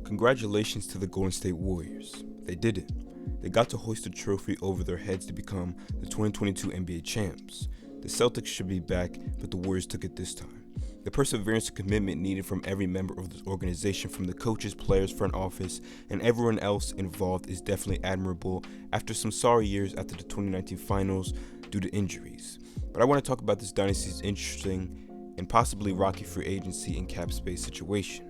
Congratulations to the Golden State Warriors. They did it. They got to hoist a trophy over their heads to become the 2022 NBA champs. The Celtics should be back, but the Warriors took it this time. The perseverance and commitment needed from every member of this organization, from the coaches, players, front office, and everyone else involved is definitely admirable after some sorry years after the 2019 finals due to injuries. But I want to talk about this dynasty's interesting and possibly rocky free agency and cap space situation.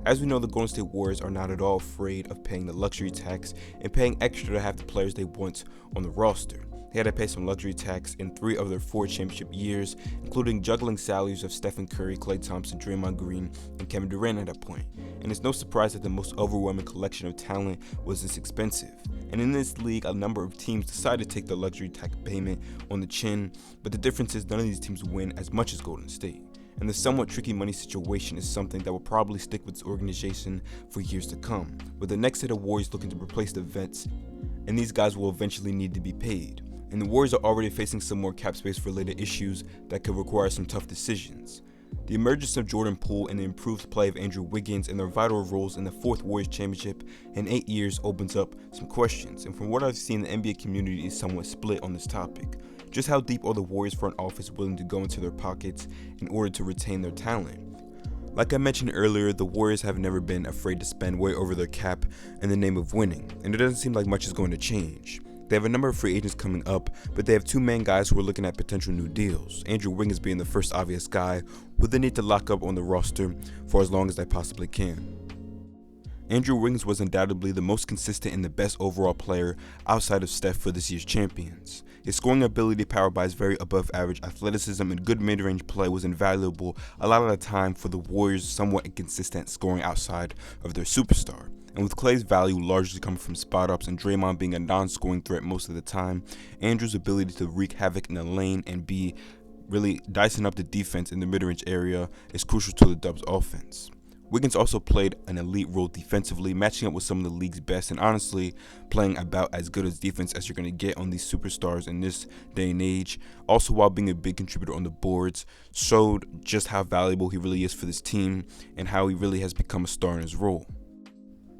As we know, the Golden State Warriors are not at all afraid of paying the luxury tax and paying extra to have the players they want on the roster. They had to pay some luxury tax in 3 of their 4 championship years, including juggling salaries of Stephen Curry, Klay Thompson, Draymond Green, and Kevin Durant at that point. And it's no surprise that the most overwhelming collection of talent was this expensive. And in this league, a number of teams decided to take the luxury tax payment on the chin, but the difference is none of these teams win as much as Golden State. And the somewhat tricky money situation is something that will probably stick with this organization for years to come, with the next set of Warriors looking to replace the vets, and these guys will eventually need to be paid. And the Warriors are already facing some more cap space related issues that could require some tough decisions. The emergence of Jordan Poole and the improved play of Andrew Wiggins and their vital roles in the 4th Warriors championship in 8 years opens up some questions, and from what I've seen, the NBA community is somewhat split on this topic. Just how deep are the Warriors front office willing to go into their pockets in order to retain their talent? Like I mentioned earlier, the Warriors have never been afraid to spend way over their cap in the name of winning, and it doesn't seem like much is going to change. They have a number of free agents coming up, but they have 2 main guys who are looking at potential new deals. Andrew Wiggins being the first obvious guy, who they need to lock up on the roster for as long as they possibly can. Andrew Wiggins was undoubtedly the most consistent and the best overall player outside of Steph for this year's champions. His scoring ability, powered by his very above-average athleticism and good mid-range play, was invaluable a lot of the time for the Warriors' somewhat inconsistent scoring outside of their superstar. And with Klay's value largely coming from spot-ups and Draymond being a non-scoring threat most of the time, Andrew's ability to wreak havoc in the lane and be really dicing up the defense in the mid-range area is crucial to the Dubs' offense. Wiggins also played an elite role defensively, matching up with some of the league's best and honestly playing about as good as defense as you're going to get on these superstars in this day and age. Also, while being a big contributor on the boards, showed just how valuable he really is for this team and how he really has become a star in his role.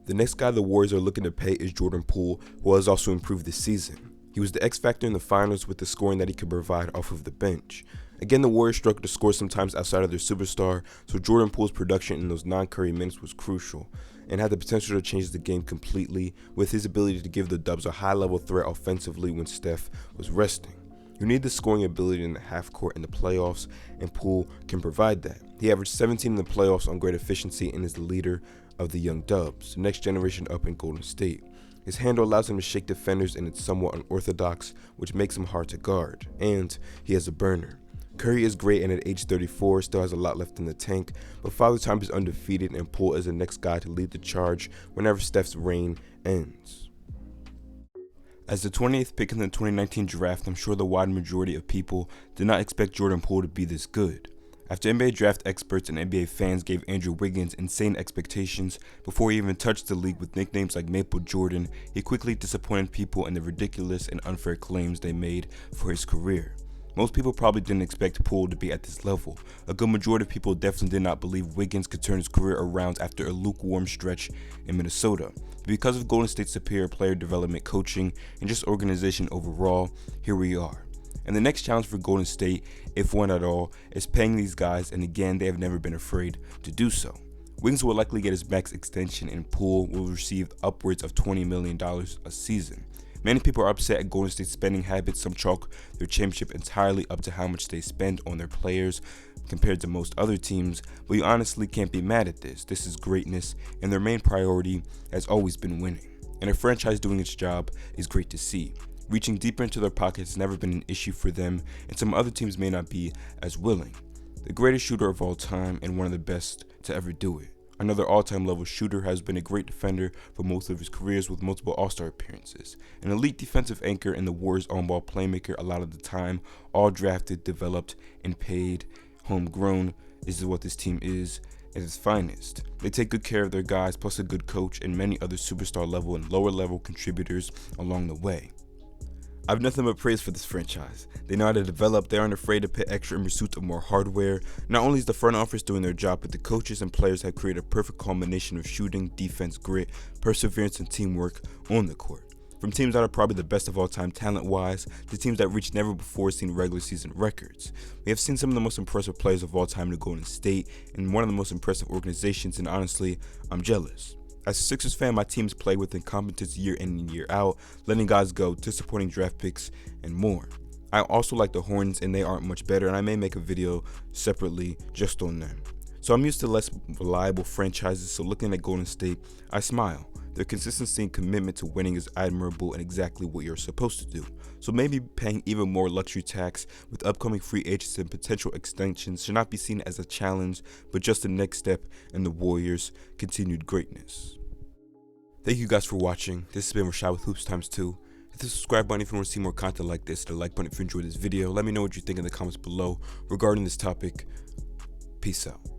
The next guy the Warriors are looking to pay is Jordan Poole, who has also improved this season. He was the X factor in the finals with the scoring that he could provide off of the bench. Again, the Warriors struggled to score sometimes outside of their superstar, so Jordan Poole's production in those non-Curry minutes was crucial and had the potential to change the game completely with his ability to give the Dubs a high-level threat offensively when Steph was resting. You need the scoring ability in the half court in the playoffs, and Poole can provide that. He averaged 17 in the playoffs on great efficiency and is the leader of the young Dubs, the next generation up in Golden State. His handle allows him to shake defenders, and it's somewhat unorthodox, which makes him hard to guard, and he has a burner. Curry is great, and at age 34 still has a lot left in the tank, but Father Time is undefeated, and Poole is the next guy to lead the charge whenever Steph's reign ends. As the 20th pick in the 2019 draft, I'm sure the wide majority of people did not expect Jordan Poole to be this good. After NBA draft experts and NBA fans gave Andrew Wiggins insane expectations before he even touched the league with nicknames like Maple Jordan, he quickly disappointed people in the ridiculous and unfair claims they made for his career. Most people probably didn't expect Poole to be at this level. A good majority of people definitely did not believe Wiggins could turn his career around after a lukewarm stretch in Minnesota. But because of Golden State's superior player development, coaching, and just organization overall, here we are. And the next challenge for Golden State, if one at all, is paying these guys, and again, they have never been afraid to do so. Wiggins will likely get his max extension, and Poole will receive upwards of $20 million a season. Many people are upset at Golden State's spending habits. Some chalk their championship entirely up to how much they spend on their players compared to most other teams, but you honestly can't be mad at this. This is greatness, and their main priority has always been winning. And a franchise doing its job is great to see. Reaching deeper into their pockets has never been an issue for them, and some other teams may not be as willing. The greatest shooter of all time and one of the best to ever do it. Another all-time level shooter, has been a great defender for most of his careers with multiple All-Star appearances. An elite defensive anchor and the Warriors' on-ball playmaker a lot of the time, all drafted, developed, and paid. Homegrown is what this team is at its finest. They take good care of their guys, plus a good coach and many other superstar level and lower level contributors along the way. I have nothing but praise for this franchise. They know how to develop, they aren't afraid to pay extra in pursuit of more hardware. Not only is the front office doing their job, but the coaches and players have created a perfect combination of shooting, defense, grit, perseverance, and teamwork on the court. From teams that are probably the best of all time talent-wise, to teams that reached never before seen regular season records. We have seen some of the most impressive players of all time to Golden State, and one of the most impressive organizations, and honestly, I'm jealous. As a Sixers fan, my teams play with incompetence year in and year out, letting guys go, disappointing draft picks, and more. I also like the Hornets, and they aren't much better, and I may make a video separately just on them. So I'm used to less reliable franchises, so looking at Golden State, I smile. Their consistency and commitment to winning is admirable and exactly what you're supposed to do. So maybe paying even more luxury tax with upcoming free agents and potential extensions should not be seen as a challenge, but just the next step in the Warriors' continued greatness. Thank you guys for watching. This has been Rashad with Hoops x2. Hit the subscribe button if you want to see more content like this, the like button if you enjoyed this video. Let me know what you think in the comments below regarding this topic. Peace out.